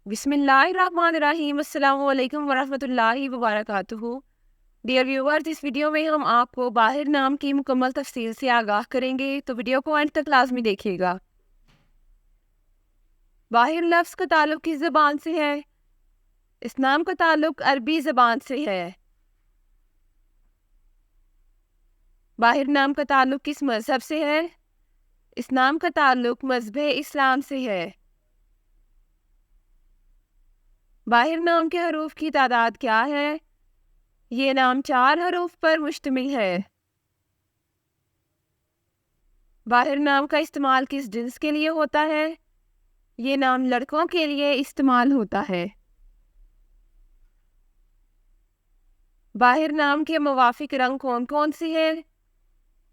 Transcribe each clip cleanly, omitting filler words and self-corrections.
बिस्मिल्लाहिर्रहमानिर्रहीम अस्सलामु अलैकुम वरहमतुल्लाहि वबरकातुहू। डियर व्यूअर्स, इस वीडियो में हम आपको बाहिर नाम की मुकम्मल तफसील से आगाह करेंगे, तो वीडियो को एंड तक लाजमी देखिएगा। बाहिर लफ्ज़ का ताल्लुक किस ज़बान से है? इस नाम का ताल्लुक अरबी ज़बान से है। बाहिर नाम का ताल्लुक किस मज़हब से है? इस नाम का ताल्लुक मज़हब इस्लाम से है। बाहिर नाम के हरूफ की तादाद क्या है? ये नाम 4 हरूफ पर मुश्तमिल है। बाहिर नाम का इस्तेमाल किस जिन्स के लिए होता है? ये नाम लड़कों के लिए इस्तेमाल होता है। बाहिर नाम के मुवाफिक रंग कौन कौन से हैं?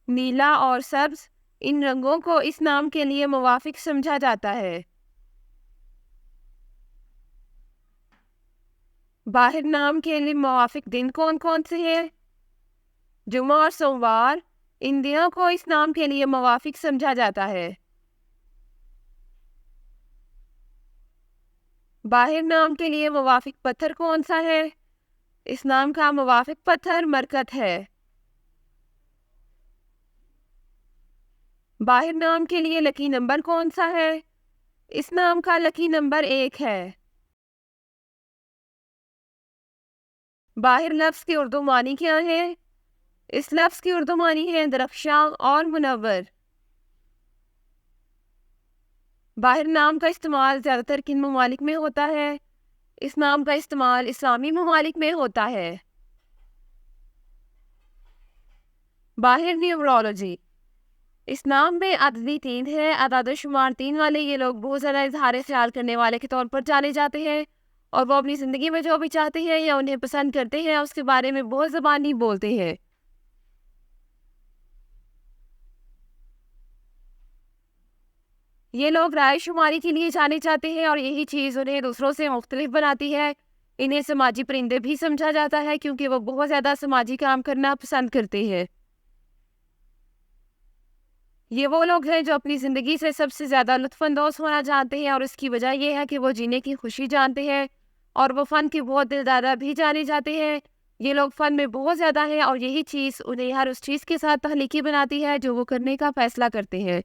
नीला और सब्ज, इन रंगों को इस नाम के लिए मुवाफिक समझा जाता है। बाहिर नाम के लिए मुवाफिक दिन कौन कौन से हैं? जुमा और सोमवार, इन दिनों को इस नाम के लिए मुवाफिक समझा जाता है। बाहिर नाम के लिए मुवाफिक पत्थर कौन सा है? इस नाम का मुवाफिक पत्थर मरकत है। बाहिर नाम के लिए लकी नंबर कौन सा है? इस नाम का लकी नंबर 1 है। बाहिर लफ्ज़ की उर्दू मानी क्या है? इस लफ्ज़ की उर्दू मानी है दरख्शां और मुनव्वर। बाहिर नाम का इस्तेमाल ज़्यादातर किन ममालिक में होता है? इस नाम का इस्तेमाल इस्लामी ममालिक में होता है। बाहिर न्यूमरोलॉजी, इस नाम में अददी 3 है। अदाद शुमार 3 वाले ये लोग बहुत ज़्यादा इजहार ख्याल करने वाले के तौर पर जाने जाते हैं, और वो अपनी ज़िंदगी में जो भी चाहते हैं या उन्हें पसंद करते हैं उसके बारे में बहुत ज़बानी बोलते हैं। ये लोग राय शुमारी के लिए जाने जाते हैं, और यही चीज़ उन्हें दूसरों से मुख्तलिफ बनाती है। इन्हें समाजी परिंदे भी समझा जाता है, क्योंकि वो बहुत ज़्यादा समाजी काम करना पसंद करते हैं। ये वो लोग हैं जो अपनी ज़िंदगी से सबसे ज़्यादा लुत्फ़अंदोज़ होना जानते हैं, और इसकी वजह यह है कि वो जीने की खुशी जानते हैं, और वो फ़न के बहुत दिलदारा भी जाने जाते हैं। ये लोग फ़न में बहुत ज़्यादा हैं, और यही चीज़ उन्हें हर उस चीज़ के साथ तहलीकी बनाती है जो वो करने का फ़ैसला करते हैं।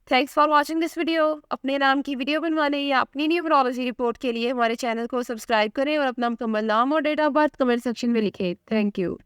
Thanks for watching this video. अपने नाम की वीडियो बनवाने या अपनी न्यूमरोलॉजी रिपोर्ट के लिए हमारे चैनल को सब्सक्राइब करें, और अपना मुकम्मल नाम और date of birth comment section में लिखें। Thank you.